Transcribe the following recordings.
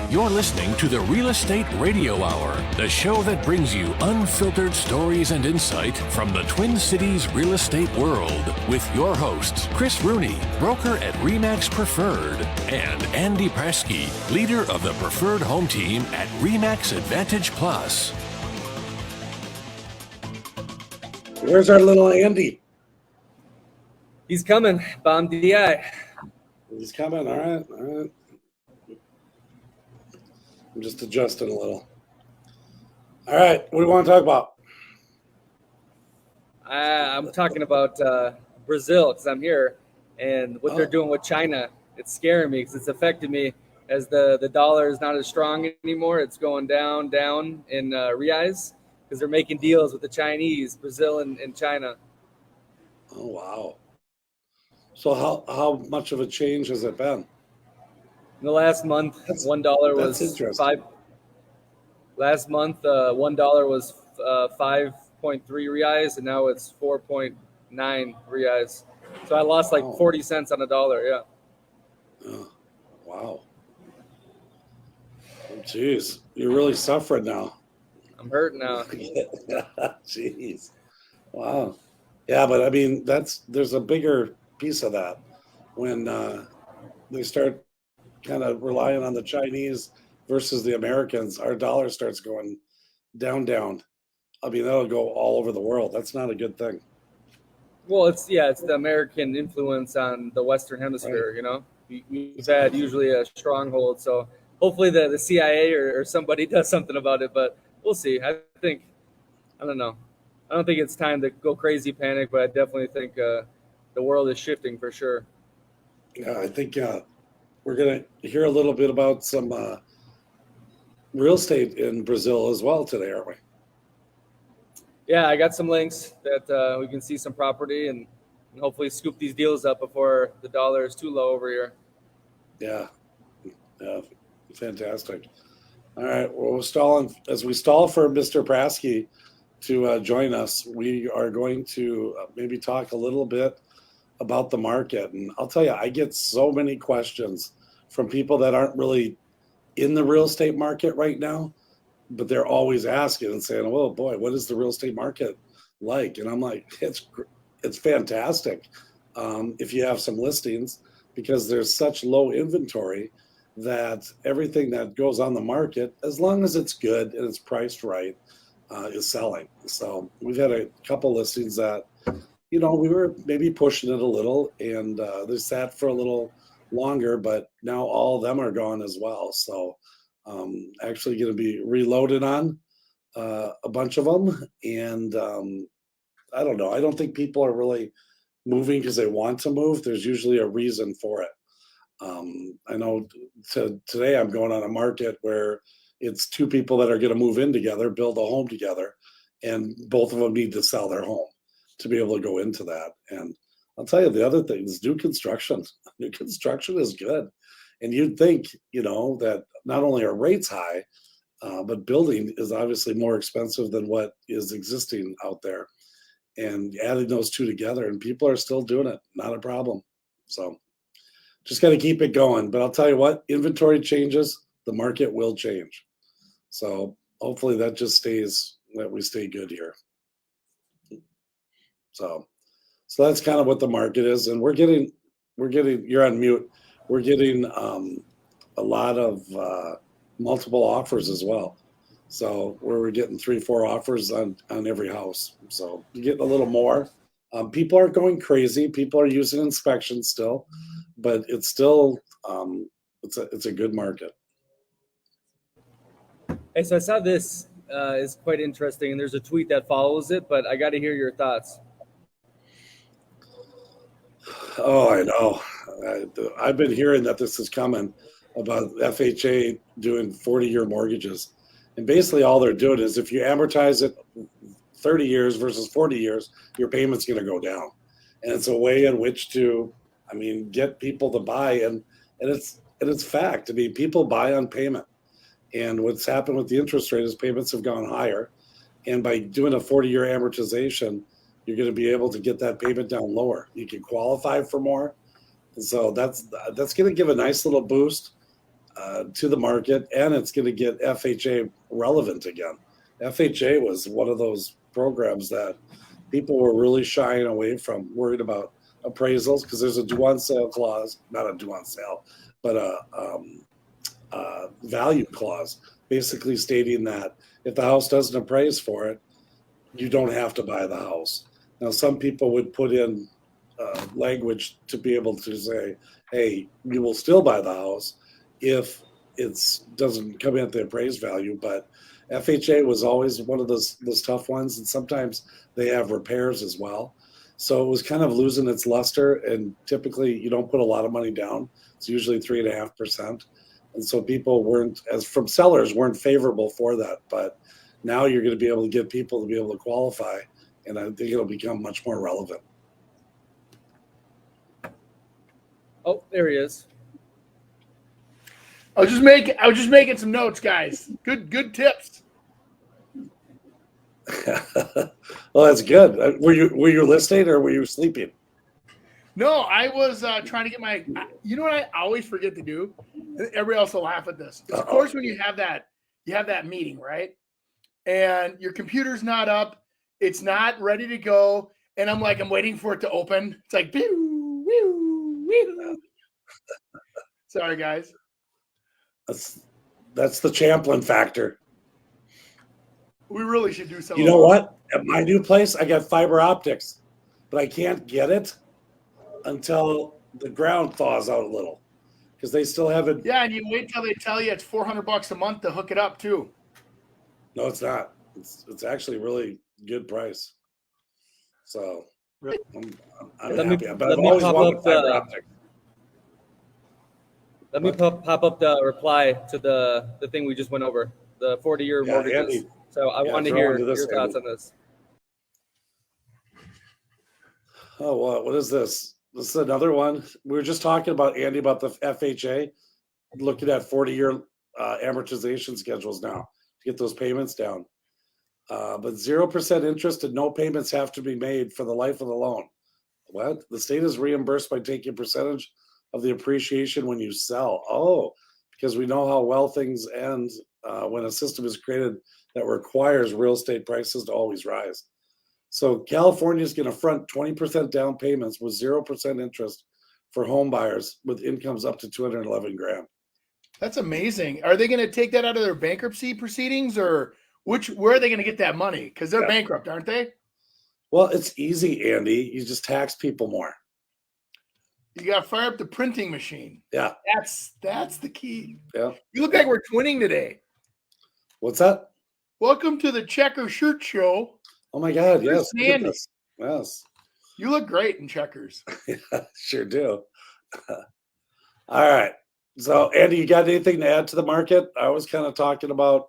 You're listening to the Real Estate Radio Hour, the show that brings you unfiltered stories and insight from the Twin Cities real estate world with your hosts, Chris Rooney, broker at RE/MAX Preferred, and Andy Prasky, leader of the Preferred Home Team at RE/MAX Advantage Plus. Where's our little Andy? He's coming. Bomb DI. He's coming. All right. I'm just adjusting a little. All right. What do you want to talk about? I'm talking about Brazil because I'm here, and what they're doing with China. It's scaring me because it's affected me as the dollar is not as strong anymore. It's going down in reais because they're making deals with the Chinese, Brazil, and China. Oh, wow. So how much of a change has it been? In the last month, $1 was five. Last month, $1 was 5.3 reais, and now it's 4.9 reais. So I lost like 40 cents on a dollar. Yeah. Oh, wow. Oh, geez, you're really suffering now. I'm hurting now. Jeez. Wow. Yeah, but I mean, there's a bigger piece of that when they start kind of relying on the Chinese versus the Americans. Our dollar starts going down. I mean, that'll go all over the world. That's not a good thing. Well, it's the American influence on the Western Hemisphere. Right. You know, we've had usually a stronghold. So hopefully the CIA or somebody does something about it. But we'll see. I don't know. I don't think it's time to go crazy panic, but I definitely think the world is shifting for sure. Yeah, I think we're going to hear a little bit about some real estate in Brazil as well today, aren't we? Yeah, I got some links that we can see some property and hopefully scoop these deals up before the dollar is too low over here. Yeah, fantastic. All right, well, we're stalling. As we stall for Mr. Prasky to join us, we are going to maybe talk a little bit about the market. And I'll tell you, I get so many questions from people that aren't really in the real estate market right now, but they're always asking and saying, "Oh boy, what is the real estate market like?" And I'm like, it's fantastic if you have some listings, because there's such low inventory that everything that goes on the market, as long as it's good and it's priced right, is selling. So we've had a couple listings that, we were maybe pushing it a little, and they sat for a little longer, but now all of them are gone as well. So actually going to be reloaded on a bunch of them. And I don't know. I don't think people are really moving because they want to move. There's usually a reason for it. I know today I'm going on a market where it's two people that are going to move in together, build a home together, and both of them need to sell their home to be able to go into that. And I'll tell you, the other thing is new construction. New construction is good. And you'd think, that not only are rates high, but building is obviously more expensive than what is existing out there. And adding those two together, and people are still doing it, not a problem. So just got to keep it going. But I'll tell you what, inventory changes, the market will change. So hopefully that we stay good here. So that's kind of what the market is. And we're getting, you're on mute. We're getting a lot of multiple offers as well. So we're getting 3-4 offers on every house. So you're getting a little more. People aren't going crazy. People are using inspections still, but it's still, it's a good market. Hey, so I saw this is quite interesting, and there's a tweet that follows it, but I got to hear your thoughts. Oh, I know. I've been hearing that this is coming about FHA doing 40-year mortgages. And basically all they're doing is if you amortize it 30 years versus 40 years, your payment's going to go down. And it's a way in which to, get people to buy. And it's fact. People buy on payment. And what's happened with the interest rate is payments have gone higher. And by doing a 40-year amortization, you're going to be able to get that payment down lower. You can qualify for more. And so that's going to give a nice little boost. to the market, and it's going to get FHA relevant again. FHA was one of those programs that people were really shying away from, worried about appraisals because there's a due on sale clause, not a due on sale, but a value clause, basically stating that if the house doesn't appraise for it, you don't have to buy the house. Now, some people would put in language to be able to say, hey, you will still buy the house if it doesn't come in at the appraised value. But FHA was always one of those tough ones, and sometimes they have repairs as well. So it was kind of losing its luster, and typically you don't put a lot of money down. It's usually 3.5%. And so people from sellers weren't favorable for that. But now you're going to be able to get people to be able to qualify, and I think it'll become much more relevant. Oh, there he is. I was just making some notes, guys. Good tips. Well, that's good. Were you listening or were you sleeping? No, I was trying to get you know what I always forget to do? Everybody else will laugh at this. Of course, when you have that meeting, right? And your computer's not up, it's not ready to go, and I'm waiting for it to open. It's like, whew, whew, whew. Sorry, guys. That's the Champlin factor. We really should do something. You know what? At my new place, I got fiber optics, but I can't get it until the ground thaws out a little because they still haven't. Yeah, and you wait till they tell you it's $400 a month to hook it up too. No, it's not. It's actually really good price. So really? I'm happy. But I've always wanted fiber optics. Let me pop up the reply to the thing we just went over, the 40-year mortgages. Andy, so I wanted to hear your thoughts on this. Oh, what is this? This is another one. We were just talking about, Andy, about the FHA, looking at 40-year amortization schedules now to get those payments down. But 0% interest and no payments have to be made for the life of the loan. What? The state is reimbursed by taking a percentage of the appreciation when you sell. Oh, because we know how well things end when a system is created that requires real estate prices to always rise. So California is going to front 20% down payments with 0% interest for home buyers with incomes up to $211,000. That's amazing. Are they going to take that out of their bankruptcy proceedings, or where are they going to get that money? Because they're bankrupt, aren't they? Well, it's easy, Andy. You just tax people more. You got to fire up the printing machine. Yeah. That's the key. Yeah. You look like we're twinning today. What's that? Welcome to the Checker Shirt Show. Oh my God, yes. Yes. You look great in checkers. Yeah, sure do. All right. So, Andy, you got anything to add to the market? I was kind of talking about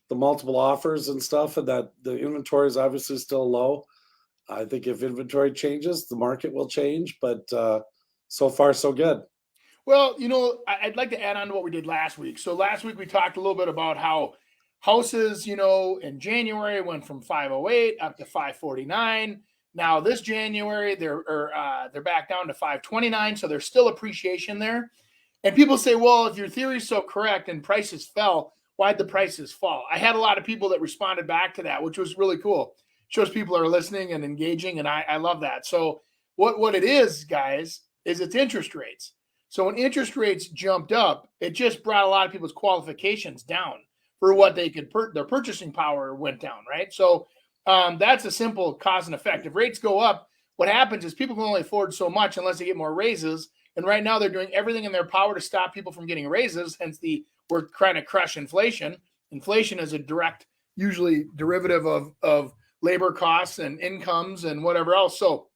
the multiple offers and stuff, and that the inventory is obviously still low. I think if inventory changes, the market will change, but so far, so good. Well, I'd like to add on to what we did last week. So last week we talked a little bit about how houses, in January went from 508 up to 549. Now this January they're back down to 529, so there's still appreciation there. And people say, well, if your theory is so correct and prices fell, why'd the prices fall? I had a lot of people that responded back to that, which was really cool. Shows people are listening and engaging, and I love that. So what it is, guys, is it's interest rates. So when interest rates jumped up, it just brought a lot of people's qualifications down for what they could their purchasing power went down, right? So that's a simple cause and effect. If rates go up, what happens is people can only afford so much unless they get more raises. And right now they're doing everything in their power to stop people from getting raises. Hence we're trying to crush inflation. Inflation is a direct, usually derivative of labor costs and incomes and whatever else. So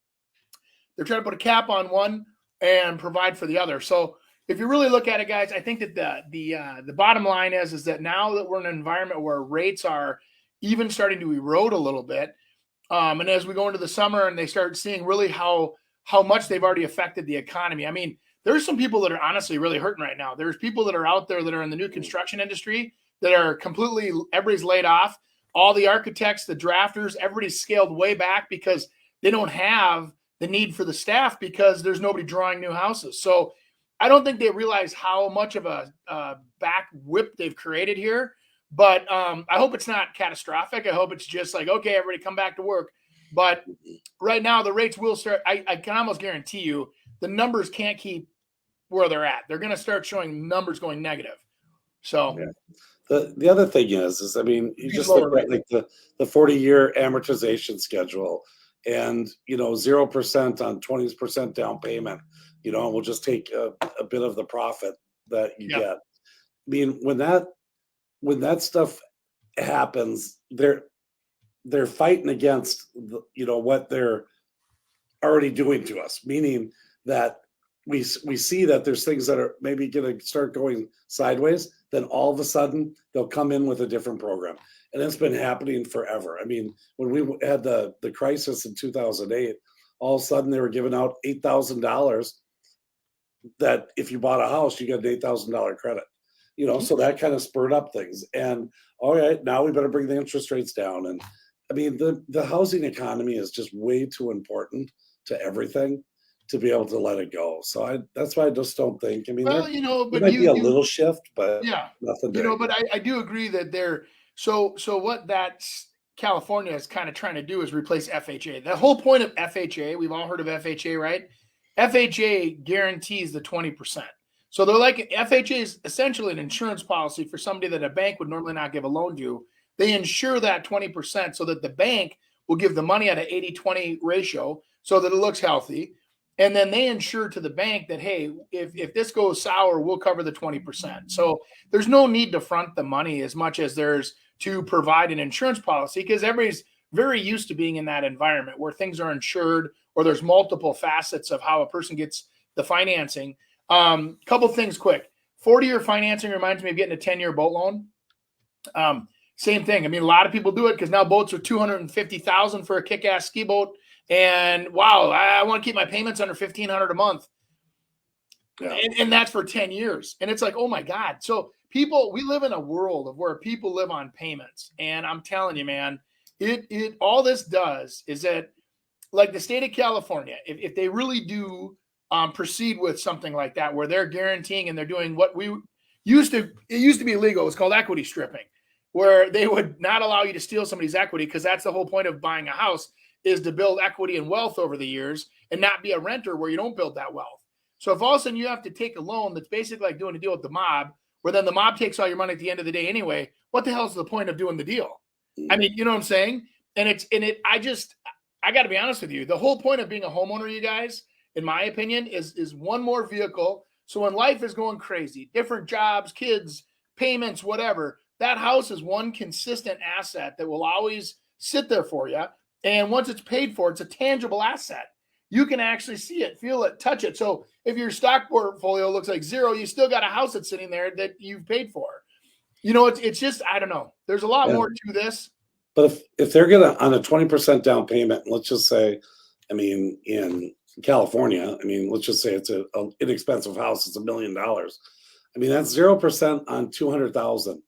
they're trying to put a cap on one and provide for the other. So if you really look at it, guys, I think that the bottom line is that now that we're in an environment where rates are even starting to erode a little bit, and as we go into the summer and they start seeing really how much they've already affected the economy. I mean, there's some people that are honestly really hurting right now. There's people that are out there that are in the new construction industry that are everybody's laid off. All the architects, the drafters, everybody's scaled way back because they don't have the need for the staff because there's nobody drawing new houses. So I don't think they realize how much of a back whip they've created here. But I hope it's not catastrophic. I hope it's just like, okay, everybody come back to work. But right now, the rates will start. I can almost guarantee you the numbers can't keep where they're at. They're going to start showing numbers going negative. So the other thing is I mean, you just look at like the 40-year amortization schedule, and 0% on 20% down payment. We'll just take a bit of the profit that you get. I mean, when that stuff happens, they're fighting against what they're already doing to us, meaning that we see that there's things that are maybe going to start going sideways. Then all of a sudden they'll come in with a different program, and it's been happening forever. I mean, when we had the crisis in 2008, all of a sudden they were giving out $8,000 that if you bought a house, you got an $8,000 credit. So that kind of spurred up things. And all right, now we better bring the interest rates down. And I mean, the housing economy is just way too important to everything to be able to let it go. So that's why I just don't think. I mean, well, there but might be a little shift, but nothing big. But I do agree that they're so what that's California is kind of trying to do is replace FHA. The whole point of FHA, we've all heard of FHA, right? FHA guarantees the 20%. So they're like, FHA is essentially an insurance policy for somebody that a bank would normally not give a loan to. They insure that 20% so that the bank will give the money at an 80-20 ratio so that it looks healthy. And then they insure to the bank that, hey, if this goes sour, we'll cover the 20%. So there's no need to front the money as much as there's to provide an insurance policy, because everybody's very used to being in that environment where things are insured or there's multiple facets of how a person gets the financing. Couple things quick. 40-year financing reminds me of getting a 10-year boat loan. Same thing. I mean, a lot of people do it because now boats are $250,000 for a kick-ass ski boat. And wow, I want to keep my payments under $1,500 a month. Yeah. And that's for 10 years. And it's like, oh my God. So we live in a world of where people live on payments. And I'm telling you, man, all this does is that, like the state of California, if they really do proceed with something like that, where they're guaranteeing and they're doing what it used to be illegal. It's called equity stripping, where they would not allow you to steal somebody's equity, because that's the whole point of buying a house, is to build equity and wealth over the years and not be a renter where you don't build that wealth. So if all of a sudden you have to take a loan that's basically like doing a deal with the mob, where then the mob takes all your money at the end of the day anyway, what the hell is the point of doing the deal? I mean, you know what I'm saying? I got to be honest with you. The whole point of being a homeowner, you guys, in my opinion, is one more vehicle. So when life is going crazy, different jobs, kids, payments, whatever, that house is one consistent asset that will always sit there for you. And once it's paid for, it's a tangible asset. You can actually see it, feel it, touch it. So if your stock portfolio looks like zero, you still got a house that's sitting there that you've paid for. It's just, I don't know. There's a lot more to this. But if they're going to, on a 20% down payment, let's just say, I mean, in California, I mean, let's just say it's an inexpensive house, it's $1 million. I mean, that's 0% on 200,000.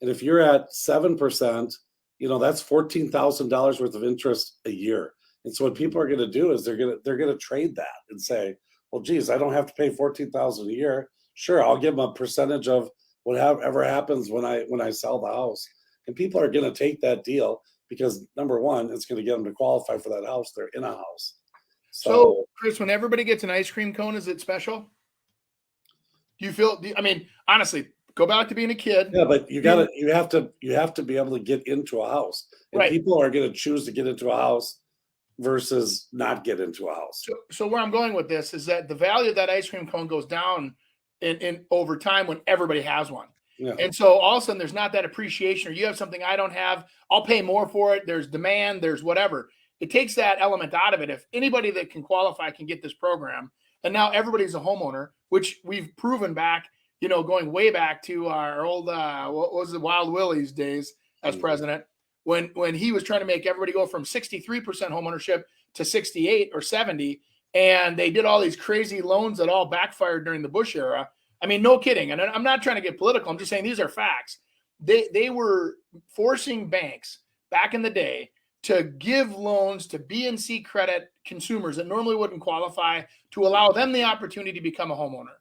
And if you're at 7%, that's $14,000 worth of interest a year. And so what people are going to do is they're going to trade that and say, well, geez, I don't have to pay $14,000 a year. Sure, I'll give them a percentage of whatever happens when I sell the house. And people are going to take that deal because, number one, it's going to get them to qualify for that house. They're in a house. So Chris, when everybody gets an ice cream cone, is it special? Do you feel? I mean, honestly, go back to being a kid. Yeah, but you have to be able to get into a house. And right. People are going to choose to get into a house versus not get into a house. So where I'm going with this is that the value of that ice cream cone goes down in over time when everybody has one. Yeah. And so all of a sudden there's not that appreciation, or you have something I don't have, I'll pay more for it. There's demand, there's whatever. It takes that element out of it. If anybody that can qualify can get this program, and now everybody's a homeowner, which we've proven back, going way back to our old, what was it, Wild Willie's days as president, when he was trying to make everybody go from 63% homeownership to 68 or 70. And they did all these crazy loans that all backfired during the Bush era. I mean, no kidding. And I'm not trying to get political. I'm just saying these are facts. They were forcing banks back in the day to give loans to B and C credit consumers that normally wouldn't qualify, to allow them the opportunity to become a homeowner.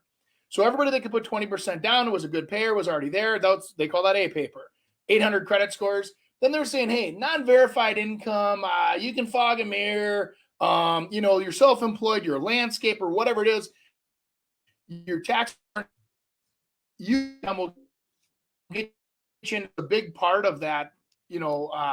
So everybody that could put 20% down was a good payer, was already there. They call that A paper. 800 credit scores. Then they're saying, hey, non-verified income, you can fog a mirror, you're self-employed, you're a landscaper, whatever it is, your tax, you will get into a big part of that,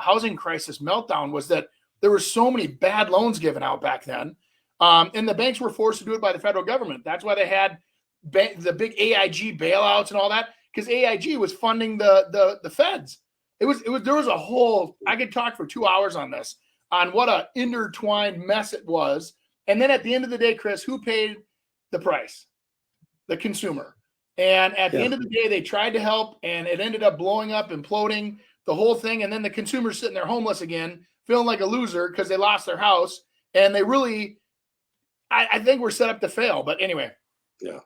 housing crisis meltdown was that there were so many bad loans given out back then. And the banks were forced to do it by the federal government. That's why they had the big AIG bailouts and all that, because AIG was funding the feds. There was a whole, I could talk for 2 hours on this, on what a intertwined mess it was. And then at the end of the day, Chris, who paid the price? The consumer. And at the end of the day, they tried to help, and it ended up blowing up, imploding the whole thing. And then the consumer's sitting there homeless again, feeling like a loser because they lost their house. And they really, I think we're set up to fail. But anyway. Yeah.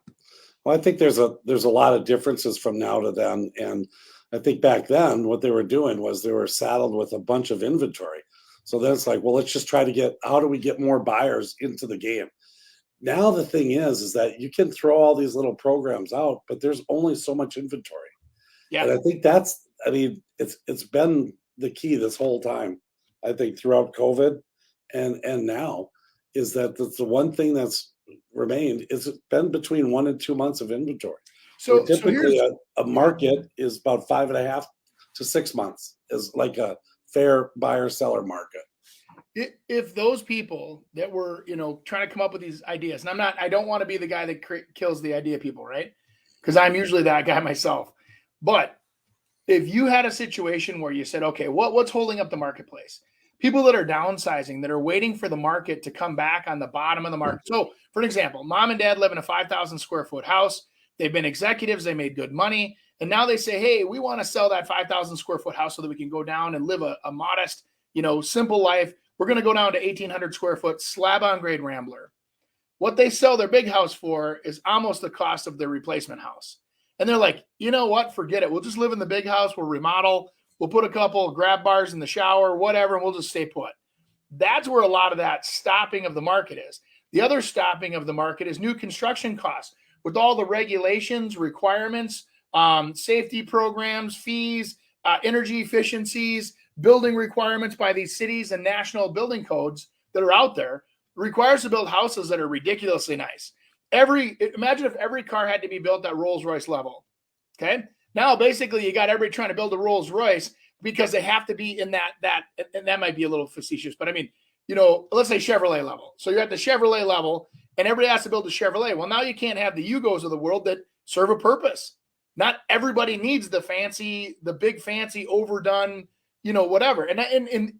Well, I think there's a lot of differences from now to then. And I think back then what they were doing was they were saddled with a bunch of inventory. So then it's like, well, let's just try to how do we get more buyers into the game? Now the thing is that you can throw all these little programs out, but there's only so much inventory. Yeah. And I think it's been the key this whole time. I think throughout COVID and now is that that's the one thing that's remained is it's been between 1 and 2 months of inventory. So typically a market is about 5.5 to 6 months is like a fair buyer seller market. If those people that were, trying to come up with these ideas, and I don't want to be the guy that kills the idea people, right? Because I'm usually that guy myself. But if you had a situation where you said, okay, what's holding up the marketplace? People that are downsizing, that are waiting for the market to come back on the bottom of the market. So, for an example, mom and dad live in a 5,000 square foot house. They've been executives. They made good money. And now they say, hey, we want to sell that 5,000 square foot house so that we can go down and live a modest, simple life. We're going to go down to 1,800 square foot slab on grade Rambler. What they sell their big house for is almost the cost of their replacement house. And they're like, you know what? Forget it. We'll just live in the big house. We'll remodel. We'll put a couple of grab bars in the shower, whatever, and we'll just stay put. That's where a lot of that stopping of the market is. The other stopping of the market is new construction costs. With all the regulations, requirements, safety programs, fees, energy efficiencies, building requirements by these cities and national building codes that are out there, requires to build houses that are ridiculously nice. Imagine if every car had to be built at Rolls-Royce level. Okay. Now, basically, you got everybody trying to build a Rolls-Royce because they have to be in that, and that might be a little facetious, but I mean, let's say Chevrolet level. So you're at the Chevrolet level, and everybody has to build a Chevrolet. Well, now you can't have the Yugos of the world that serve a purpose. Not everybody needs the big fancy, overdone, whatever. And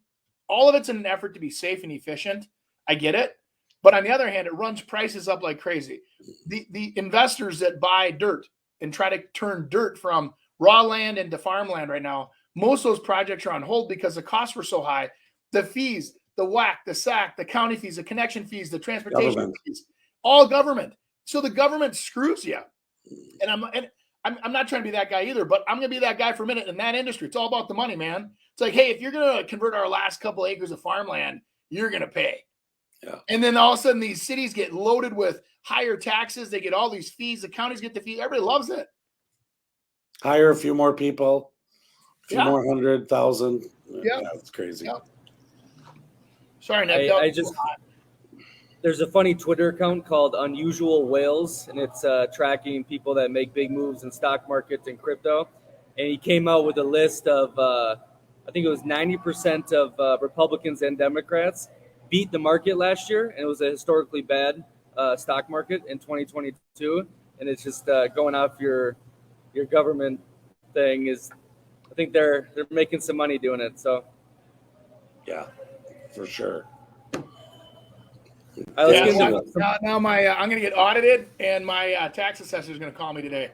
all of it's in an effort to be safe and efficient. I get it. But on the other hand, it runs prices up like crazy. The investors that buy dirt and try to turn dirt from raw land into farmland right now, most of those projects are on hold because the costs were so high. The fees, the WAC, the SAC, the county fees, the connection fees, the transportation fees, all government. So the government screws you. And I'm not trying to be that guy either, but I'm going to be that guy for a minute in that industry. It's all about the money, man. It's like, hey, if you're going to convert our last couple acres of farmland, you're going to pay. Yeah. And then all of a sudden these cities get loaded with higher taxes. They get all these fees. The counties get the fees. Everybody loves it. Hire a few more people, a few more 100,000. Yeah, it's crazy. Yeah. Sorry, Ned. There's a funny Twitter account called Unusual Whales, and it's tracking people that make big moves in stock markets and crypto. And he came out with a list of, I think it was 90% of Republicans and Democrats beat the market last year, and it was a historically bad stock market in 2022. And it's just going off your government thing is, I think they're making some money doing it. So, yeah, for sure. Now I'm going to get audited, and my tax assessor is going to call me today.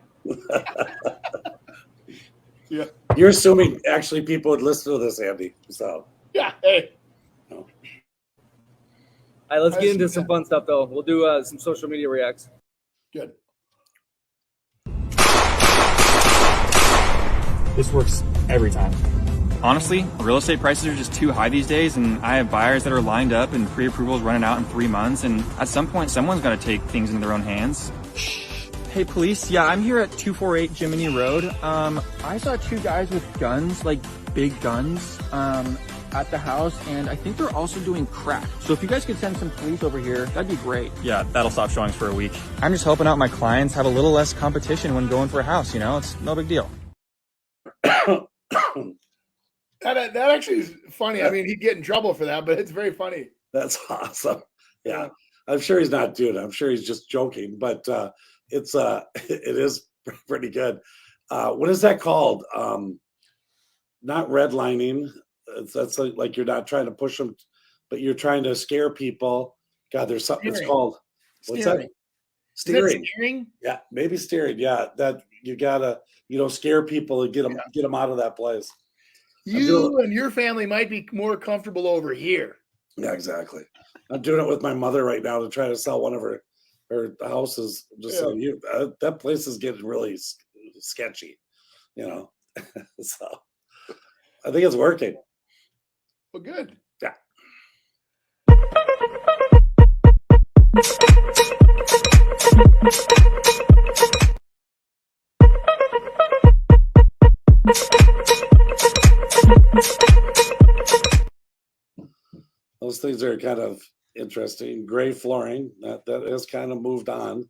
Yeah, you're assuming actually people would listen to this, Andy. So yeah, hey. No. All right, let's get into some fun stuff though. We'll do some social media reacts. Good. This works every time. Honestly, real estate prices are just too high these days, and I have buyers that are lined up and pre-approvals running out in 3 months, and at some point someone's got to take things into their own hands. Hey, police. Yeah, I'm here at 248 Jiminy Road. I saw two guys with guns, like big guns, at the house, and I think they're also doing crack. So if you guys could send some police over here, that'd be great. Yeah, that'll stop showings for a week. I'm just helping out my clients have a little less competition when going for a house, It's no big deal. That actually is funny. I mean, he'd get in trouble for that, but it's very funny. That's awesome. Yeah. I'm sure he's not doing it. I'm sure he's just joking, but it is pretty good. What is that called? Not redlining. That's like you're not trying to push them, but you're trying to scare people. God, there's something. It's called what's that? Steering. Steering. Yeah, maybe steering. Yeah, that you gotta scare people and get them out of that place. You and your family might be more comfortable over here. Yeah, exactly. I'm doing it with my mother right now to try to sell one of her houses. Just saying, that place is getting really sketchy, So I think it's working. Well, good. Yeah. Those things are kind of interesting. Gray flooring, that has kind of moved on.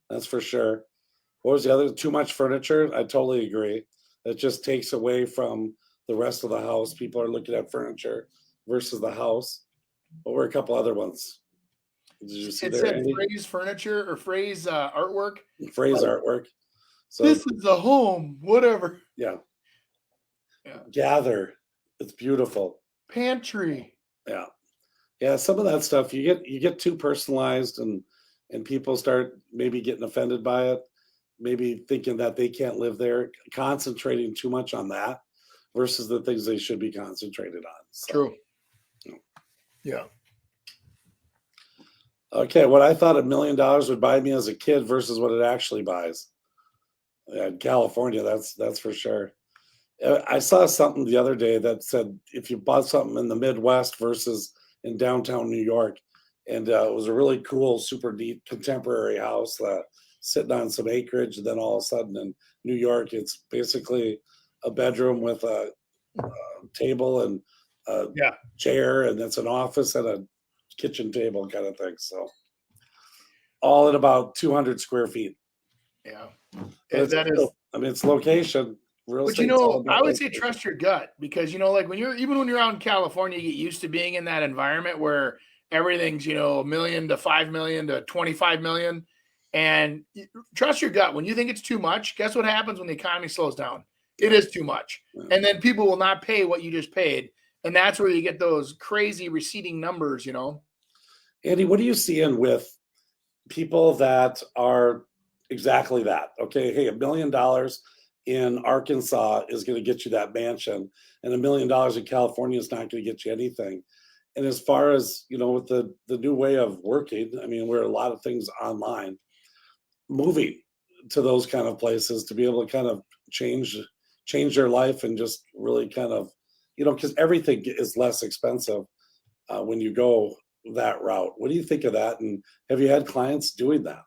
That's for sure. What was the other? Too much furniture. I totally agree. It just takes away from the rest of the house. People are looking at furniture versus the house. What were a couple other ones? Did you see it there? said phrase furniture or phrase artwork. Phrase artwork. So this is a home, whatever. Yeah. Gather. It's beautiful. Pantry. Yeah. Yeah, some of that stuff you get too personalized and people start maybe getting offended by it, maybe thinking that they can't live there, concentrating too much on that versus the things they should be concentrated on. So, true. Yeah. Okay, what I thought $1 million would buy me as a kid versus what it actually buys. Yeah, in California, that's for sure. I saw something the other day that said if you bought something in the Midwest versus in downtown New York, and it was a really cool, super neat contemporary house sitting on some acreage, and then all of a sudden in New York, it's basically a bedroom with a table and a chair, and it's an office and a kitchen table kind of thing. So all in about 200 square feet. Yeah. It's location. But I would say trust your gut because like when you're out in California, you get used to being in that environment where everything's $1 million to $5 million to $25 million, and trust your gut. When you think it's too much, guess what happens when the economy slows down? It is too much, and then people will not pay what you just paid, and that's where you get those crazy receding numbers. Andy, what are you seeing with people that are exactly that? Okay, hey, $1 million in Arkansas is going to get you that mansion, and $1 million in California is not going to get you anything. And as far as with the new way of working, where a lot of things online, moving to those kind of places to be able to kind of change their life and just really kind of because everything is less expensive when you go that route. What do you think of that? And have you had clients doing that?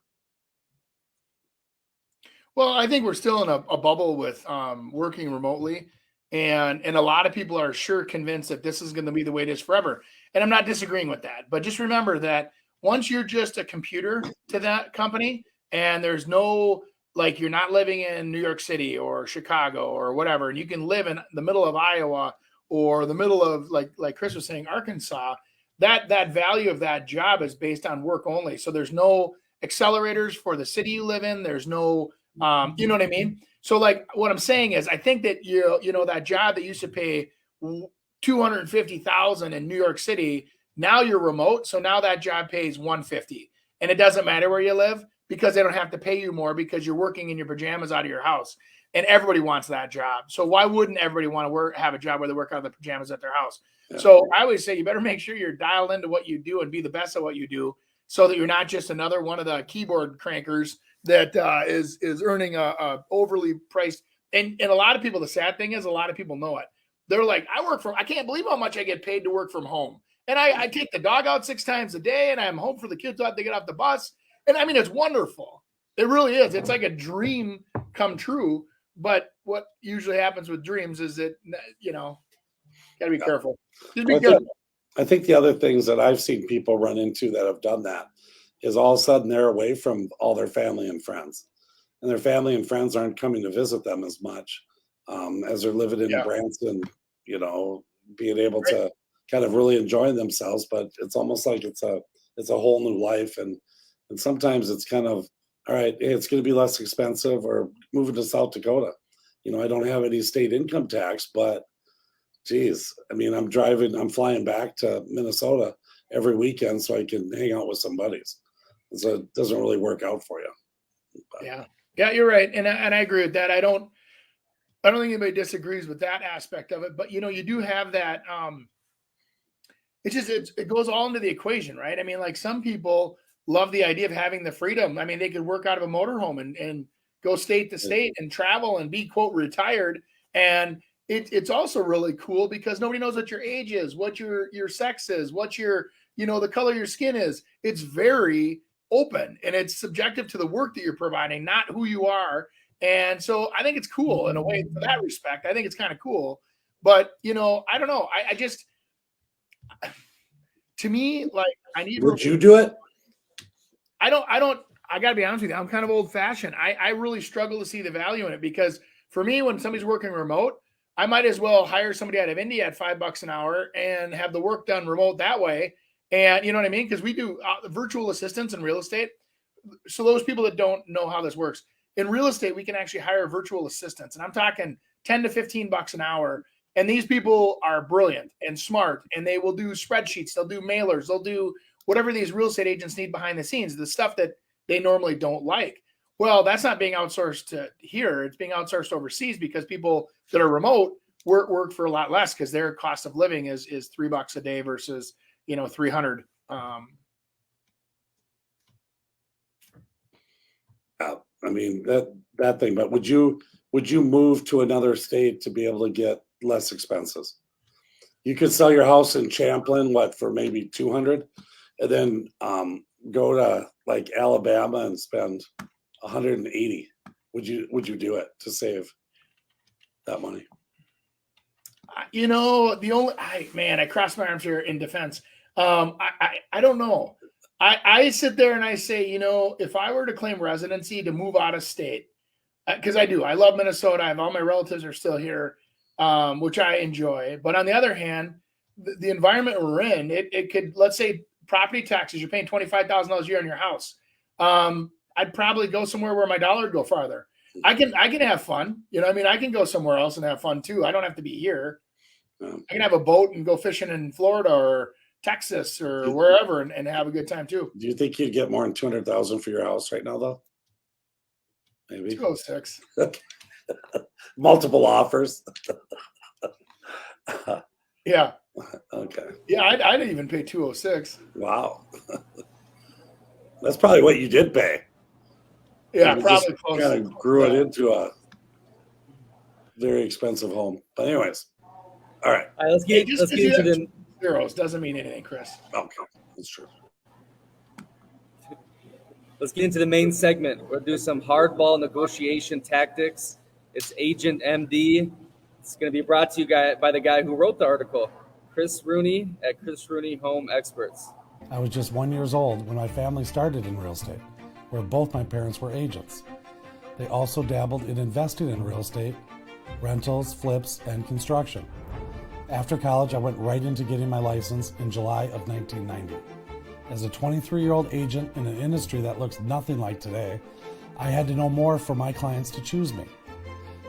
Well, I think we're still in a bubble with working remotely, and a lot of people are sure convinced that this is going to be the way it is forever. And I'm not disagreeing with that, but just remember that once you're just a computer to that company, and there's no you're not living in New York City or Chicago or whatever, and you can live in the middle of Iowa or the middle of like Chris was saying, Arkansas. That value of that job is based on work only. So there's no accelerators for the city you live in. There's no you know what I mean? So what I'm saying is I think that that job that used to pay $250,000 in New York City, now you're remote. So now that job pays $150,000, and it doesn't matter where you live because they don't have to pay you more because you're working in your pajamas out of your house, and everybody wants that job. So why wouldn't everybody want to have a job where they work out of the pajamas at their house? Yeah. So I always say you better make sure you're dialed into what you do and be the best at what you do so that you're not just another one of the keyboard crankers that is earning a overly priced. And a lot of people, the sad thing is a lot of people know it. They're like, I can't believe how much I get paid to work from home. And I take the dog out 6 times a day and I'm home for the kids after they get off the bus. And it's wonderful. It really is. It's like a dream come true. But what usually happens with dreams is that, got to be careful. Just be careful. I think the other things that I've seen people run into that have done that is all of a sudden they're away from all their family and friends. And their family and friends aren't coming to visit them as much as they're living in Branson, being able to kind of really enjoy themselves. But it's almost like it's a whole new life. And sometimes it's kind of, all right, hey, it's going to be less expensive, or moving to South Dakota. I don't have any state income tax, but geez, I mean, I'm flying back to Minnesota every weekend so I can hang out with some buddies. So it doesn't really work out for you. But. Yeah, you're right. And I agree with that. I don't think anybody disagrees with that aspect of it, but you do have that. It goes all into the equation, right? I mean, like, some people love the idea of having the freedom. I mean, they could work out of a motorhome and go state to state and travel and be, quote, retired. And it's also really cool because nobody knows what your age is, what your sex is, what your, the color of your skin is. It's very open, and it's subjective to the work that you're providing, not who you are. And so I think it's cool in a way for that respect. I think it's kind of cool. But, I don't know. I just, to me, like, I need. Would you do it? I got to be honest with you. I'm kind of old fashioned. I really struggle to see the value in it, because for me, when somebody's working remote, I might as well hire somebody out of India at $5 an hour and have the work done remote that way. And you know what I mean? Because we do virtual assistants in real estate. So those people that don't know how this works, in real estate, we can actually hire virtual assistants. And I'm talking $10 to $15 an hour. And these people are brilliant and smart, and they will do spreadsheets. They'll do mailers. They'll do whatever these real estate agents need behind the scenes, the stuff that they normally don't like. Well, that's not being outsourced to here. It's being outsourced overseas, because people that are remote work for a lot less, because their cost of living is $3 a day versus, 300. I mean, that thing, but would you move to another state to be able to get less expenses? You could sell your house in Champlin, for maybe 200, and then go to like Alabama and spend 180. Would you do it to save that money? I cross my arms here in defense. I don't know. I sit there and I say, if I were to claim residency to move out of state, because I do, I love Minnesota. I have all my relatives are still here, which I enjoy. But on the other hand, the environment we're in, it could, let's say property taxes, you're paying $25,000 a year on your house. I'd probably go somewhere where my dollar would go farther. I can have fun. I can go somewhere else and have fun too. I don't have to be here. I can have a boat and go fishing in Florida or Texas or wherever and have a good time too. Do you think you'd get more than $200,000 for your house right now, though? Maybe 206. Multiple offers. Yeah. Okay. Yeah, I'd even pay 206. Wow. That's probably what you did pay. Yeah, probably close. Kind of grew it into a very expensive home. But anyways, all right. All right, let's get into the zeros. Doesn't mean anything, Chris. Okay, that's true. Let's get into the main segment. We'll do some hardball negotiation tactics. It's Agent MD. It's going to be brought to you by the guy who wrote the article, Chris Rooney at Chris Rooney Home Experts. I was just 1 year old when my family started in real estate, where both my parents were agents. They also dabbled in investing in real estate, rentals, flips, and construction. After college, I went right into getting my license in July of 1990. As a 23-year-old agent in an industry that looks nothing like today, I had to know more for my clients to choose me.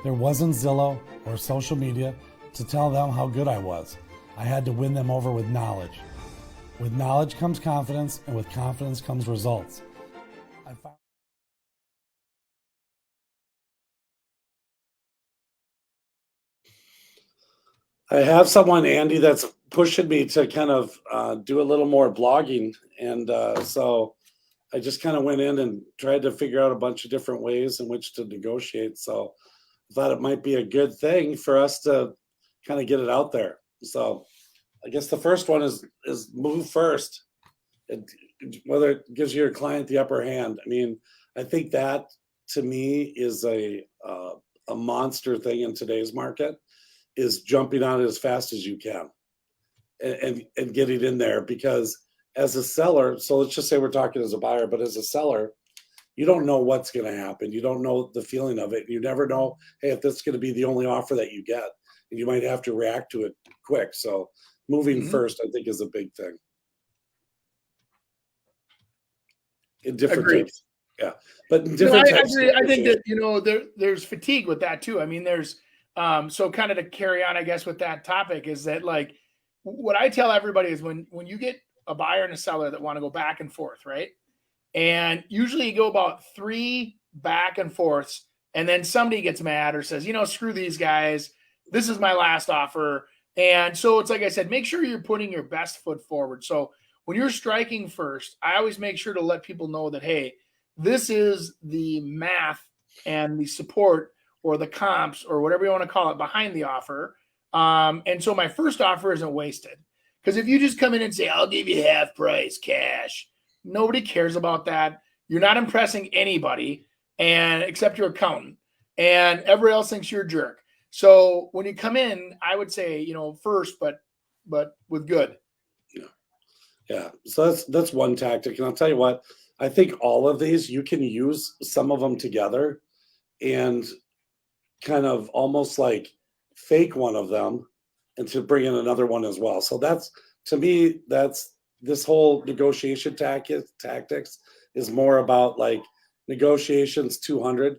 There wasn't Zillow or social media to tell them how good I was. I had to win them over with knowledge. With knowledge comes confidence, and with confidence comes results. I have someone, Andy, that's pushing me to kind of do a little more blogging. And so I just kind of went in and tried to figure out a bunch of different ways in which to negotiate. So I thought it might be a good thing for us to kind of get it out there. So I guess the first one is move first. Whether it gives your client the upper hand. I mean, I think that to me is a monster thing in today's market, is jumping on it as fast as you can and getting in there, because as a seller, so let's just say we're talking as a buyer, but as a seller, you don't know what's going to happen. You don't know the feeling of it. You never know, hey, if this is going to be the only offer that you get, and you might have to react to it quick. So moving first, I think, is a big thing. In different types. Yeah. But in different types. I agree. I think that, there's fatigue with that too. I mean, there's, so kind of to carry on, I guess, with that topic is that, like, what I tell everybody is when you get a buyer and a seller that want to go back and forth, right? And usually you go about 3 back and forths, and then somebody gets mad or says, screw these guys. This is my last offer. And so it's like I said, make sure you're putting your best foot forward. So when you're striking first, I always make sure to let people know that, hey, this is the math and the support or the comps or whatever you want to call it behind the offer. And so my first offer isn't wasted. Because if you just come in and say, I'll give you half price cash, nobody cares about that. You're not impressing anybody, and except your accountant, and everybody else thinks you're a jerk. So when you come in, I would say, first, but with good. Yeah. So that's one tactic. And I'll tell you what, I think all of these, you can use some of them together and kind of almost like fake one of them and to bring in another one as well. So that's, to me, that's this whole negotiation tactics is more about like negotiations 200,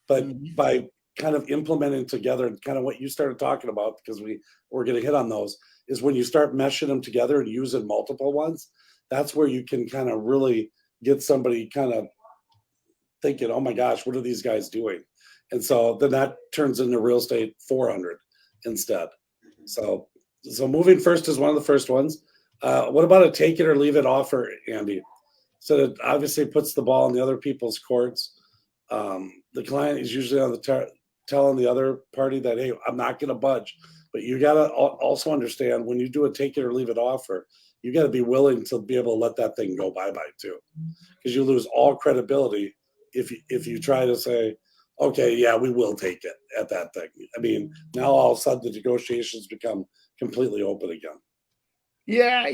but by kind of implementing together kind of what you started talking about, because we're going to hit on those, is when you start meshing them together and using multiple ones, that's where you can kind of really get somebody kind of thinking, oh my gosh, what are these guys doing? And so then that turns into real estate 400 instead. So moving first is one of the first ones. What about a take it or leave it offer, Andy? So that obviously puts the ball in the other people's courts. The client is usually on the telling the other party that, hey, I'm not going to budge. But you got to also understand, when you do a take it or leave it offer, you got to be willing to be able to let that thing go bye-bye too, because you lose all credibility if you try to say, okay, yeah, we will take it at that thing. I mean, now all of a sudden the negotiations become completely open again. Yeah,